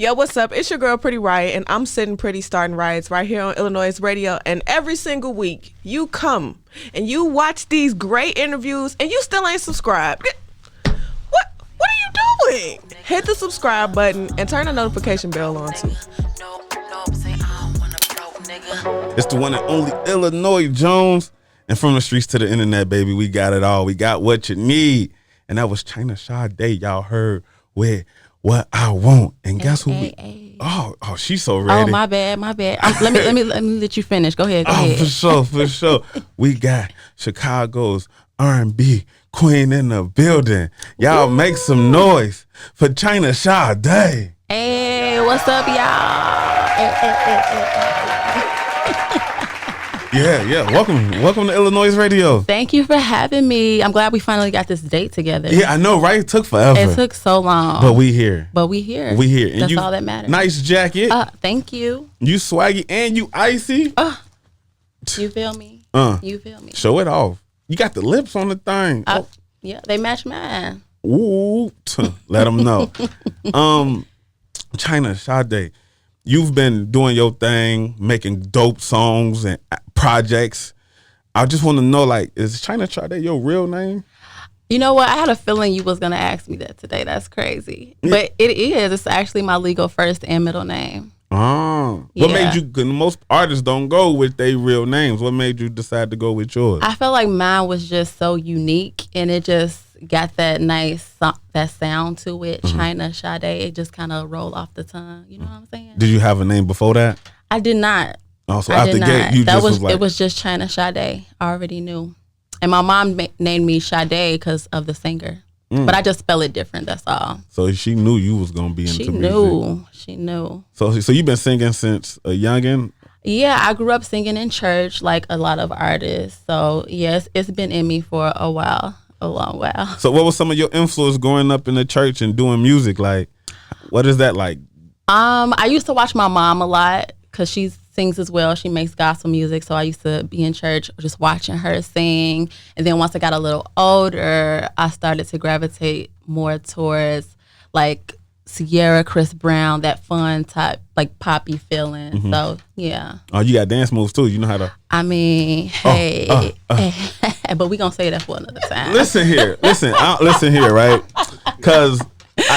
Yo, what's up? It's your girl, Pretty Riot, and I'm sitting pretty starting riots right here on iLLANOiZE Radio. And every single week, you come and you watch these great interviews, and you still ain't subscribed. What are you doing? Hit the subscribe button and turn the notification bell on too. It's the one and only iLLANOiZE Jones, and from the streets to the internet, baby, we got it all. We got what you need, and that was China Shadae. Y'all heard with What I Want, and guess who? Oh, she's so ready. Oh, my bad. Let me let you finish. Go ahead. Go ahead. For sure. We got Chicago's R&B queen in the building. Y'all make some noise for China Shadae. Hey, what's up, y'all? Yeah. Welcome to iLLANOiZE Radio. Thank you for having me. I'm glad we finally got this date together. Yeah, I know, right? It took forever. It took so long. But we here. And That's all that matters. Nice jacket. Thank you. You swaggy and you icy. You feel me? You feel me? Show it off. You got the lips on the thing. Yeah, they match mine. Ooh, let them know. China Shadae, you've been doing your thing, making dope songs and projects. I just want to know, like, is China Shadae your real name? You know what? I had a feeling you was going to ask me that today. That's crazy. Yeah. But it is. It's actually my legal first and middle name. Oh. Yeah. What made you, cause most artists don't go with their real names. What made you decide to go with yours? I felt like mine was just so unique, and it just got that nice, that sound to it. Mm-hmm. China Shadae. It just kind of rolled off the tongue. You know what I'm saying? Did you have a name before that? I did not. Oh, so out the gate, you just was like... It was just China Shadae. I already knew. And my mom named me Shadae because of the singer. But I just spell it different, that's all. So she knew you was going to be into music. She knew. So you've been singing since a youngin'? Yeah, I grew up singing in church like a lot of artists. So, yes, it's been in me for a while, a long while. So what was some of your influence growing up in the church and doing music? Like, what is that like? I used to watch my mom a lot because she sings as well. She makes gospel music. So I used to be in church just watching her sing. And then once I got a little older, I started to gravitate more towards like Sierra, Chris Brown, that fun type, like poppy feeling. Mm-hmm. So, yeah. Oh, you got dance moves too. You know how to. I mean, hey. But we going to say that for another time. Listen here, right? Because,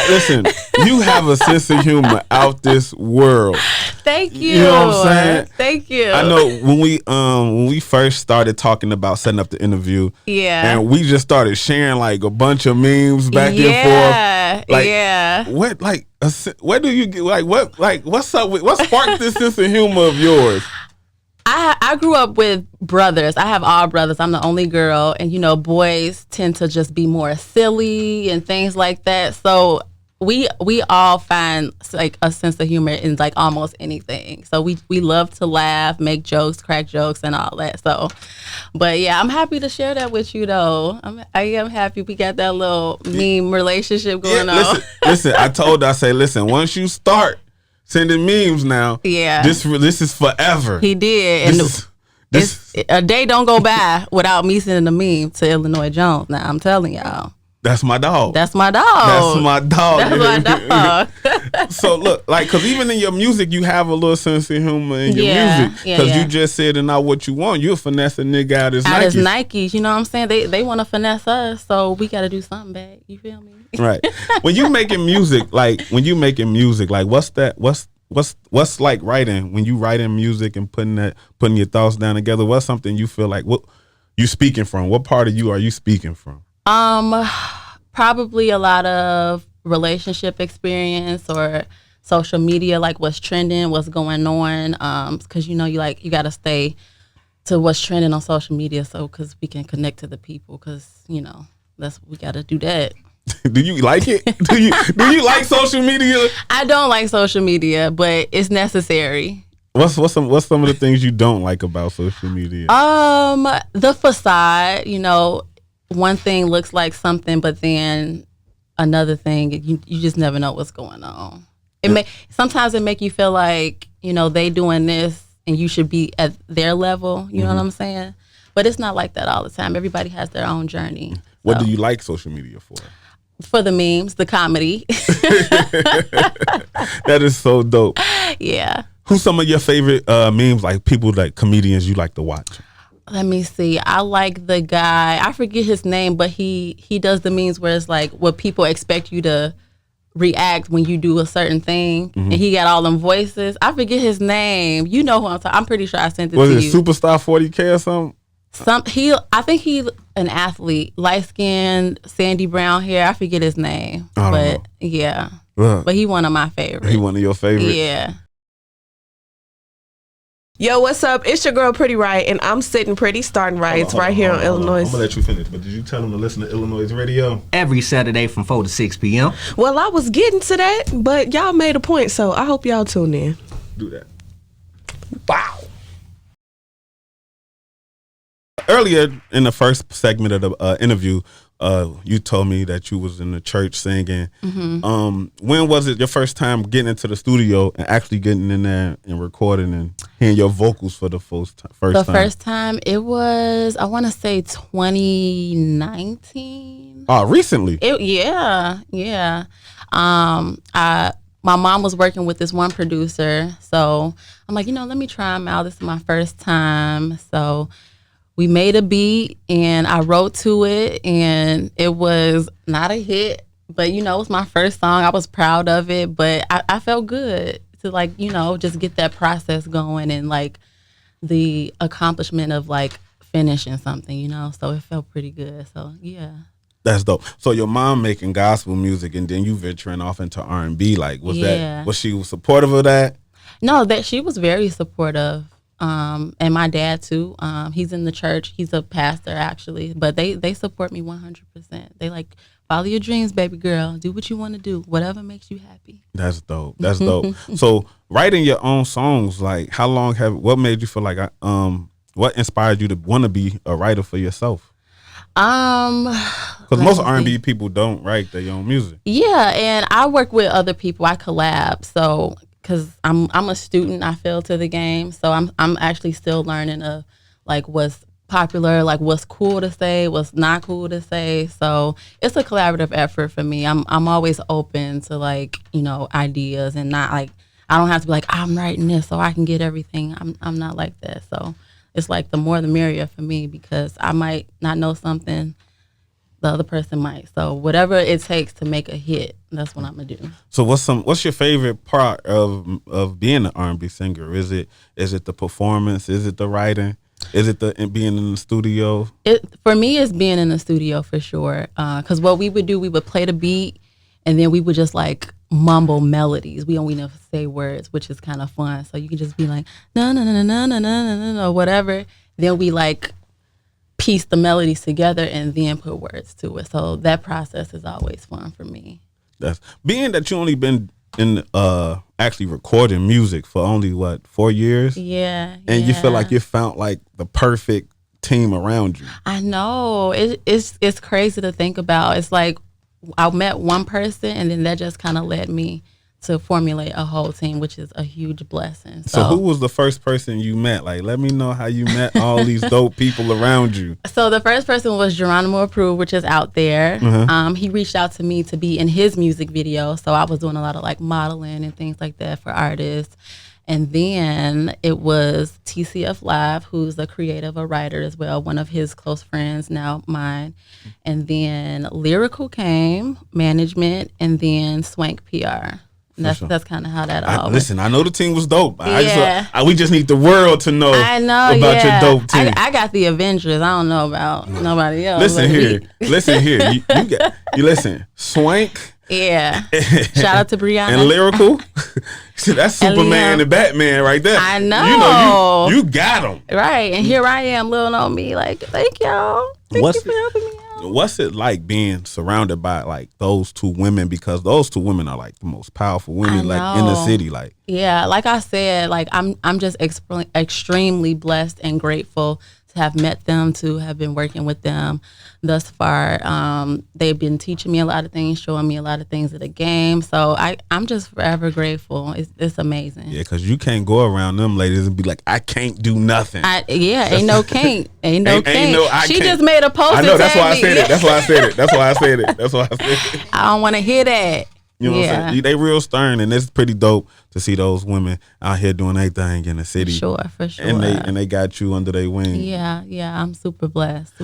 listen, you have a sense of humor out this world. Thank you. You know what I'm saying? Thank you. I know when we first started talking about setting up the interview, and we just started sharing like a bunch of memes back and forth. Like, where do you get what's up with what sparked this sense of humor of yours? I grew up with brothers. I have all brothers. I'm the only girl, and boys tend to just be more silly and things like that. So we all find like a sense of humor in like almost anything. So we love to laugh, make jokes, crack jokes, and all that. So, but yeah, I'm happy to share that with you though. I am happy we got that little meme relationship going on. Listen. I say, listen. Once you start sending memes now, this is forever. He did, a day don't go by without me sending a meme to iLLANOiZE Jones. Now I'm telling y'all. That's my dog. That's my dog. So look, like, cause even in your music, you have a little sense of humor in your music. Cause you just said, and not what you want. You'll finesse a nigga out his Nikes. You know what I'm saying? They want to finesse us, so we got to do something back. You feel me? Right. When you making music, like what's like writing? When you writing music and putting your thoughts down together, what's something you feel like what you speaking from? What part of you are you speaking from? Probably a lot of relationship experience or social media, like what's trending, what's going on. Because you got to stay to what's trending on social media, so because we can connect to the people. Because we got to do that. Do you like it? Do you like social media? I don't like social media, but it's necessary. What's some of the things you don't like about social media? The facade, one thing looks like something, but then another thing, you just never know what's going on. Sometimes it make you feel like, they doing this and you should be at their level. You know what I'm saying? But it's not like that all the time. Everybody has their own journey. What do you like social media for? For the memes, the comedy. That is so dope. Yeah. Who's some of your favorite memes, like people, like comedians you like to watch? Let me see. I like the guy. I forget his name, but he does the memes where it's like what people expect you to react when you do a certain thing, and he got all them voices. I forget his name. You know who I'm talking. I'm pretty sure I sent it to you. Was it Superstar 40K or something? I think he's an athlete, light skinned, sandy brown hair. I forget his name, but yeah. But he one of my favorites. He one of your favorites. Yeah. Yo, what's up? It's your girl Pretty Right, and I'm sitting pretty, starting rights right here on iLLANOiZE. I'm gonna let you finish, but did you tell them to listen to iLLANOiZE Radio every Saturday from 4 to 6 p.m.? Well, I was getting to that, but y'all made a point, so I hope y'all tune in. Do that. Wow. Earlier in the first segment of the interview, you told me that you was in the church singing. When was it your first time getting into the studio and actually getting in there and recording and hearing your vocals for the first time? The first time, it was, I want to say 2019. Oh, recently? Yeah. My mom was working with this one producer, so I'm like, let me try him out. This is my first time, so we made a beat and I wrote to it, and it was not a hit, but it was my first song. I was proud of it, but I felt good to just get that process going and like the accomplishment of like finishing something, so it felt pretty good. So yeah. That's dope. So your mom making gospel music and then you venturing off into R&B, like was she supportive of that? No, that she was very supportive. And my dad too. He's in the church. He's a pastor actually, but they support me 100%. They like, follow your dreams, baby girl. Do what you want to do. Whatever makes you happy. That's dope. That's dope. So writing your own songs, like what made you feel like, what inspired you to want to be a writer for yourself? Because most R&B people don't write their own music. Yeah, and I work with other people. I collab, so. Because I'm a student, I feel, to the game, so I'm actually still learning of like what's popular, like what's cool to say, what's not cool to say. So it's a collaborative effort for me. I'm always open to like ideas, and not like I don't have to be like I'm writing this so I can get everything. I'm not like that. So it's like the more the merrier for me, because I might not know something, the other person might. So whatever it takes to make a hit, that's what I'm gonna do. So what's your favorite part of being an R&B singer? Is it the performance? Is it the writing? Is it the being in the studio? For me, it's being in the studio for sure. Because what we would do, we would play the beat, and then we would just like mumble melodies. We don't even say words, which is kind of fun. So you can just be like no no no no no no no whatever. Then we like piece the melodies together and then put words to it. So that process is always fun for me. That's being that you only been in actually recording music for only 4 years? Yeah. And you feel like you found like the perfect team around you. I know. It's crazy to think about. It's like I met one person and then that just kind of led me to formulate a whole team, which is a huge blessing. So who was the first person you met? Like, let me know how you met all these dope people around you. So the first person was Geronimo Approved, which is out there. He reached out to me to be in his music video. So I was doing a lot of like modeling and things like that for artists. And then it was TCF Live, who's a creative, a writer as well, one of his close friends, now mine. And then Lyrical came, management, and then Swank PR. And that's kind of how that all went. Listen, I know the team was dope. Yeah. We just need the world to know about your dope team. I got the Avengers. I don't know about nobody else. Listen here. You listen. Swank. Yeah. Shout out to Brianna. And Lyrical. See, that's Superman and Batman right there. I know. You got them. Right. And here I am, little on me, like, thank y'all. Thank you for helping me out. What's it like being surrounded by like those two women? Because those two women are like the most powerful women like in the city. Like, yeah, like I said, like I'm just extremely blessed and grateful have met them, to have been working with them thus far. They've been teaching me a lot of things, showing me a lot of things at the game. So I'm just forever grateful. It's amazing. Yeah, because you can't go around them ladies and be like, I can't do nothing. Ain't no can't. Ain't no can't. She can't. just made a post. I know, that's why I said it. That's why I said it. I don't want to hear that. You know what I'm saying? They real stern, and it's pretty dope to see those women out here doing their thing in the city. For sure. And they got you under their wing. Yeah, I'm super blessed.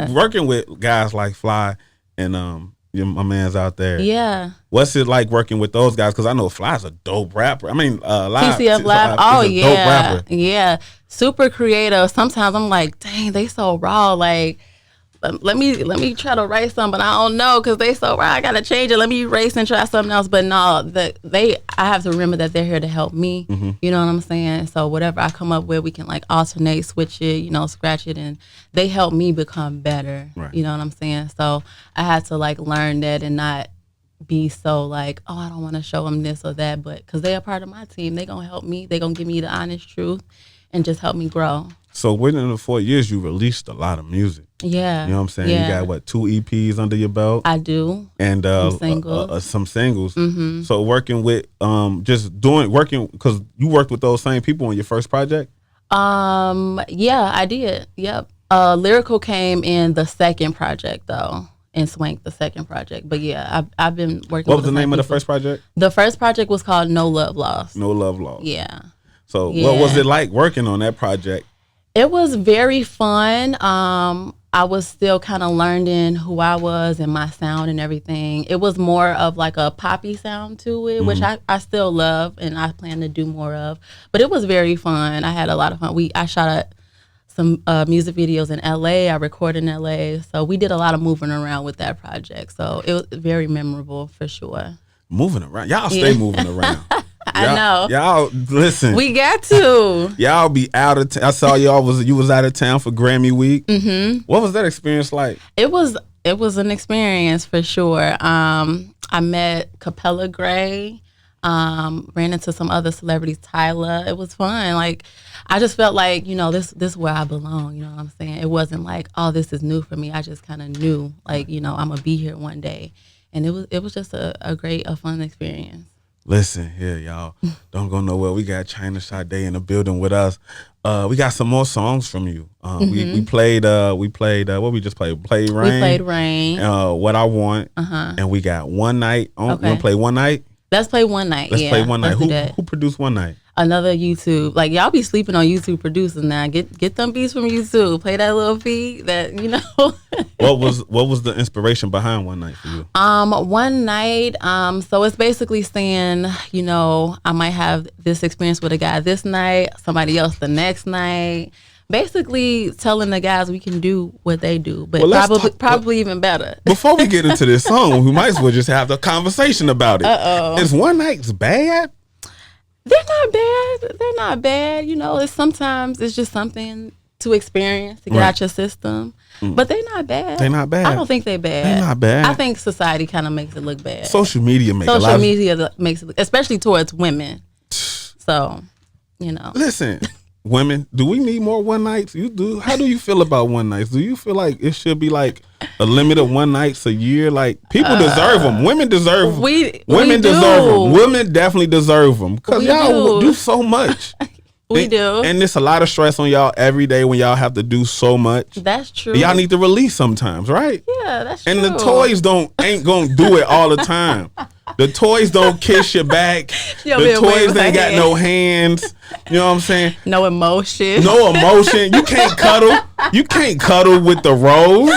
Working with guys like Fly and my man's out there. Yeah. What's it like working with those guys? Because I know Fly's a dope rapper. I mean, TCF Live. Oh yeah, dope rapper. Yeah. Super creative. Sometimes I'm like, dang, they so raw. Like, let me try to write something, but I don't know because they so raw. I gotta change it. Let me erase and try something else. But no, I have to remember that they're here to help me. Mm-hmm. You know what I'm saying? So whatever I come up with, we can like alternate, switch it, scratch it, and they help me become better. Right. You know what I'm saying? So I had to like learn that and not be so like, oh, I don't want to show them this or that, but because they are part of my team, they gonna help me. They gonna give me the honest truth and just help me grow. So within the 4 years, you released a lot of music. Yeah. You know what I'm saying? Yeah. You got, 2 EPs under your belt? I do. And some singles. Mm-hmm. So working with, because you worked with those same people on your first project? Yeah, I did. Yep. Lyrical came in the second project, though, and Swank the second project. But yeah, I've been working with What was the name of the first project? The first project was called No Love Lost. No Love Lost. Yeah. So what was it like working on that project? It was very fun. I was still kind of learning who I was and my sound and everything. It was more of like a poppy sound to it, which I still love and I plan to do more of. But it was very fun. I had a lot of fun. I shot some music videos in LA. I recorded in LA. So we did a lot of moving around with that project. So it was very memorable for sure. Moving around. Y'all stay moving around. I know. Y'all listen. We got to. Y'all be out of town. I saw you was out of town for Grammy week. Mm-hmm. What was that experience like? It was an experience for sure. I met Capella Gray. Ran into some other celebrities, Tyler. It was fun. Like, I just felt like, this is where I belong. You know what I'm saying? It wasn't like, oh, this is new for me. I just kind of knew, like, I'm gonna be here one day, and it was just a fun experience. Listen here, y'all. Don't go nowhere. We got China Shadae in the building with us. We got some more songs from you. We played what we just played. We played Rain. We played Rain. What I Want. And we got One Night. Okay. You wanna play One Night? Let's play One Night. Let's play One Night. Who produced One Night? Another YouTube. Like, y'all be sleeping on YouTube producers now. Get them beats from YouTube. Play that little feed that, What was the inspiration behind One Night for you? One Night, so it's basically saying, I might have this experience with a guy this night, somebody else the next night. Basically telling the guys we can do what they do, but probably even better. Before we get into this song, we might as well just have the conversation about it. Is One Night bad? They're not bad. Sometimes it's just something to experience to get out your system. But they're not bad. I don't think they're bad. They're not bad. I think society kind of makes it look bad. Social media makes it, especially towards women. So, Listen, women, do we need more one nights? You do. How do you feel about one nights? Do you feel like it should be like a limit of one nights a year? Like, people deserve them. Women deserve them. Women deserve them. Women definitely deserve them because y'all do so much. We do. And it's a lot of stress on y'all every day when y'all have to do so much. That's true. Y'all need to release sometimes, right? Yeah, that's true. And the toys ain't gonna do it all the time. The toys don't kiss your back. The toys ain't got no hands. You know what I'm saying? No emotion. No emotion. You can't cuddle. You can't cuddle with the Rose.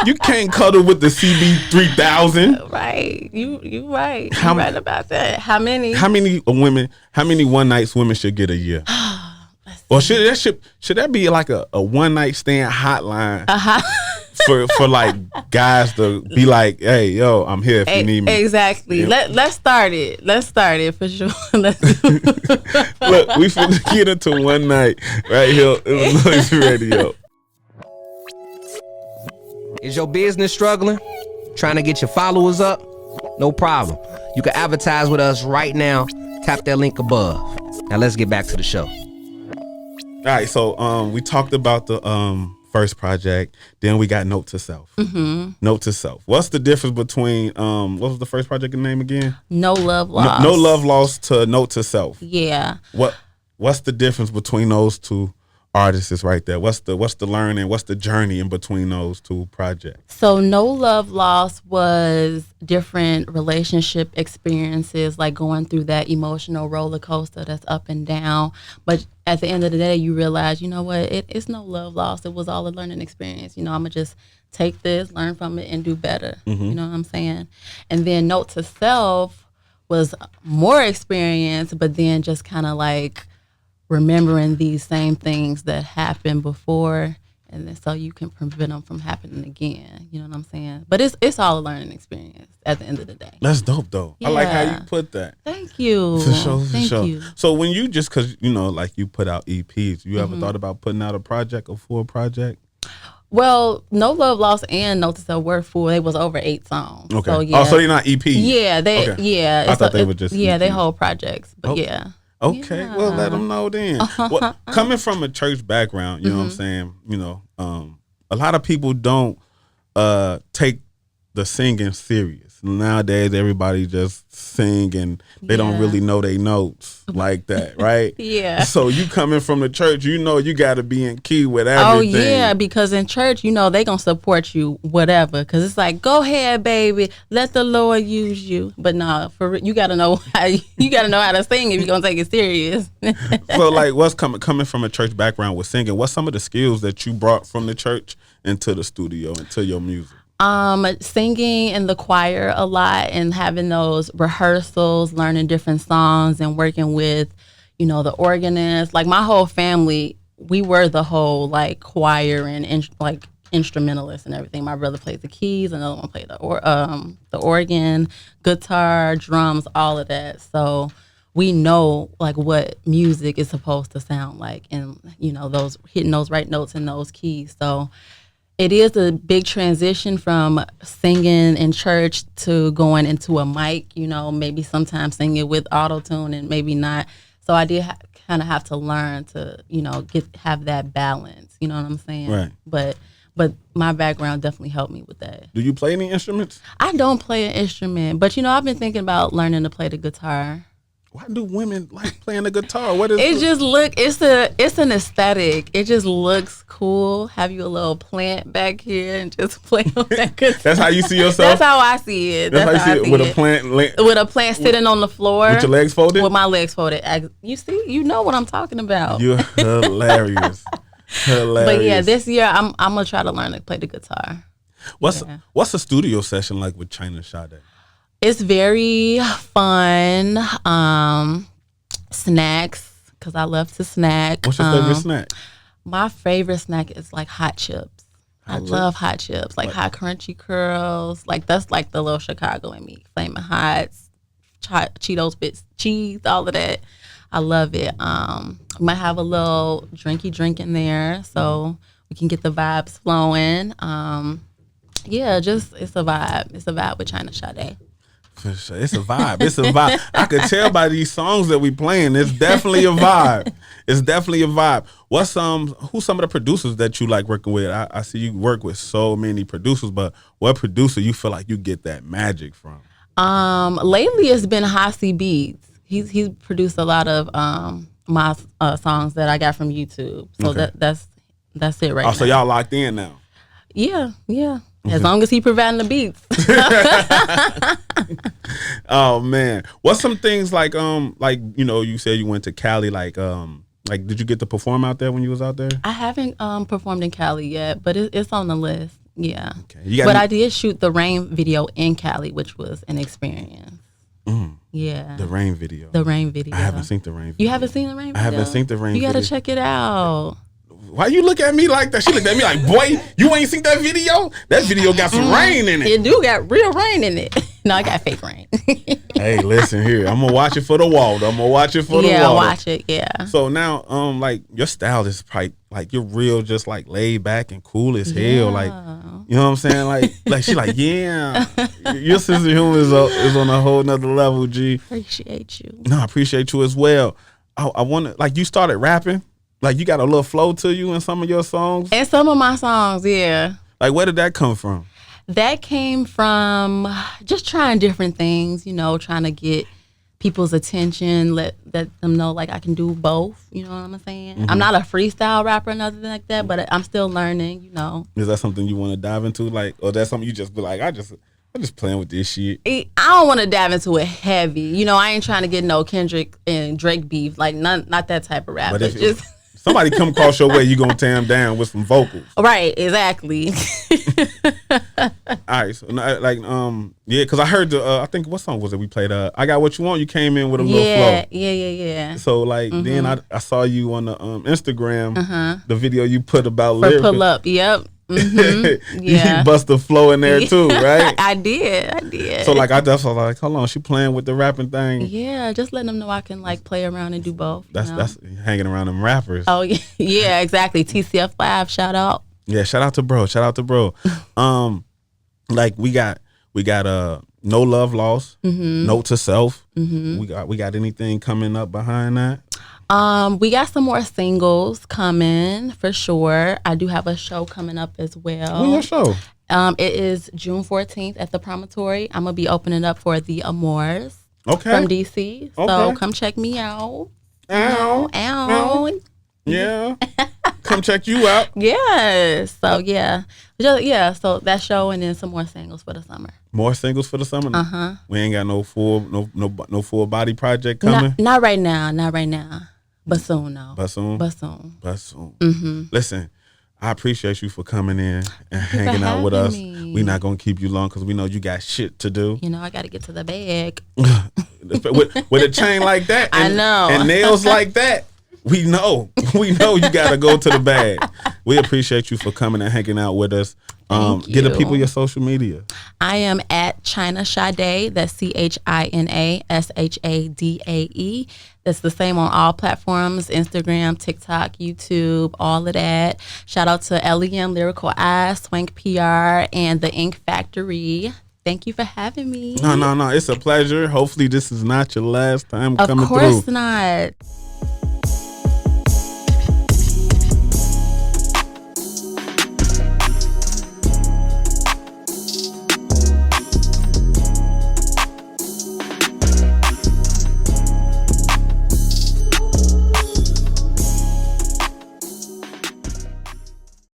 You can't cuddle with the CB3000. Right. You right. You're right about that. How many one nights women should get a year? Or should that be like a one night stand hotline? For like guys to be like, hey, yo, I'm here if you need me. Exactly. Yeah. Let's start it. Let's start it for sure. Look, we finna get into One Night right here on iLLANOiZE Radio. Is your business struggling? Trying to get your followers up? No problem. You can advertise with us right now. Tap that link above. Now let's get back to the show. right, so we talked about the first project, then we got Note to Self. Note to Self. What's the difference between what was the first project name again? No Love Lost. No Love Lost to Note to Self. Yeah. What's the difference between those two artists right there? What's the learning? What's the journey in between those two projects? So No Love Lost was different relationship experiences, like going through that emotional roller coaster that's up and down. But at the end of the day, you realize, you know what, it's no love lost. It was all a learning experience. You know, I'm going to just take this, learn from it, and do better. You know what I'm saying? And then Note to Self was more experience, but then just kind of like remembering these same things that happened before, and then so you can prevent them from happening again. You know what I'm saying? But it's all a learning experience at the end of the day. That's dope, though. Yeah. I like how you put that. Thank you. For sure, for Thank sure. you. So when you just, because, you know, like you put out EPs, you ever thought about putting out a full project? Well, No Love Lost and Note to Self were full. They was over 8 songs. Okay. So, yeah. Oh, so they're not EPs? Yeah, I thought they were just Yeah, EPs. They whole projects, but Okay. yeah. Okay, Yeah. well, let them know then. Well, coming from a church background, you know what I'm saying? You know, a lot of people don't take the singing serious. Nowadays, everybody just sing and they don't really know their notes like that, right? Yeah. So you coming from the church, you know you got to be in key with Oh everything. yeah, because in church, you know, they gonna support you, whatever. Because it's like, go ahead, baby, let the Lord use you. But no, you gotta know how to sing if you're gonna take it serious. So like, what's coming from a church background with singing? What's some of the skills that you brought from the church into the studio, into your music? Singing in the choir a lot and having those rehearsals, learning different songs and working with, you know, the organist. Like my whole family, we were the whole like choir and like instrumentalists and everything. My brother played the keys, another one played the organ, guitar, drums, all of that. So we know like what music is supposed to sound like, and you know, those hitting those right notes in those keys. So it is a big transition from singing in church to going into a mic, you know, maybe sometimes singing with auto-tune and maybe not. So I did kind of have to learn to, you know, have that balance, you know what I'm saying? Right. But my background definitely helped me with that. Do you play any instruments? I don't play an instrument, but, you know, I've been thinking about learning to play the guitar. Why do women like playing the guitar? What is it? Just it's an aesthetic. It just looks cool. Have you a little plant back here and just play on that guitar. That's how you see yourself? That's how I see it. That's how you see it with a plant. With a plant sitting on the floor. With your legs folded? With my legs folded. You see, you know what I'm talking about. You're hilarious. Hilarious. But yeah, this year I'm gonna try to learn to play the guitar. What's a studio session like with China Shadae? It's very fun. Snacks, because I love to snack. What's your favorite snack? My favorite snack is like hot chips. I love hot chips, like hot crunchy curls. Like that's like the little Chicago in me. Flaming Hots, Cheetos bits, cheese, all of that. I love it. Might have a little drinky drink in there so we can get the vibes flowing. Yeah, just it's a vibe. It's a vibe with China Shadae. For sure. It's a vibe. It's a vibe. I could tell by these songs that we playing. It's definitely a vibe. It's definitely a vibe. Who's some of the producers that you like working with? I see you work with so many producers, but what producer you feel like you get that magic from? Lately it's been Hasi Beats. He's produced a lot of my songs that I got from YouTube. So Okay. that's it right now. So y'all locked in now. Yeah. As long as he providing the beats. Oh man, what's some things like you know, you said you went to Cali, like did you get to perform out there when you was out there? I haven't performed in Cali yet, but it's on the list. Yeah. Okay. But I did shoot the Rain video in Cali, which was an experience. Yeah. The Rain video. The Rain video. I haven't seen the Rain video. You haven't seen the Rain video? I haven't seen the Rain video. You gotta check it out. Why you look at me like that? She looked at me like, boy, you ain't seen that video? That video got some rain in it. It do got real rain in it. No, I got fake rain. Hey, listen here. I'm gonna watch it for the wall. Yeah, watch it. Yeah. So now, like your style is probably like you're real, just like laid back and cool as hell. Like, you know what I'm saying? Like she like, yeah, your sense of humor is on a whole nother level. G. Appreciate you. No, I appreciate you as well. I want to, like, you started rapping Like, you got a little flow to you in some of your songs? And some of my songs, yeah. Like, where did that come from? That came from just trying different things, you know, trying to get people's attention, let them know, like, I can do both, you know what I'm saying? Mm-hmm. I'm not a freestyle rapper or nothing like that, but I'm still learning, you know. Is that something you want to dive into? Like, or that's something you just be like, I'm just playing with this shit? I don't want to dive into it heavy. You know, I ain't trying to get no Kendrick and Drake beef. Like, not that type of rap. But if somebody come across your way, you gonna tear them down with some vocals. Right, exactly. All right, so like, yeah, because I heard I think, what song was it we played? I Got What You Want. You came in with a little flow. Yeah. So like, then I saw you on the Instagram, the video you put about lyrics. Pull up, yep. Mm-hmm. Yeah. You bust the flow in there too, right? I did. So like, I just was like, hold on, she playing with the rapping thing. Yeah, just letting them know I can like play around and do both. That's hanging around them rappers. Oh yeah, exactly. TCF5, shout out. Yeah, shout out to bro. Like we got No Love Lost, Note to Self. Mm-hmm. We got anything coming up behind that? We got some more singles coming for sure. I do have a show coming up as well. When's your show? It is June 14th at the Promontory. I'm gonna be opening up for the Amours from DC. So come check me out. Ow. Yeah. Come check you out. Yeah. So so that show and then some more singles for the summer. More singles for the summer? We ain't got no full body project coming? Not right now. But soon, though. But soon? Mm-hmm. Listen, I appreciate you for coming in and hanging out with us. We're not going to keep you long because we know you got shit to do. You know, I got to get to the bag. with a chain like that I know. And nails like that, we know you got to go to the bag. We appreciate you for coming and hanging out with us. Give the people your social media. I am at China Shadae. That's ChinaShadae. That's the same on all platforms: Instagram, TikTok, YouTube, all of that. Shout out to LEM Lyrical Eye, Swank PR, and the Ink Factory. Thank you for having me. No. It's a pleasure. Hopefully this is not your last time coming through. Of course not.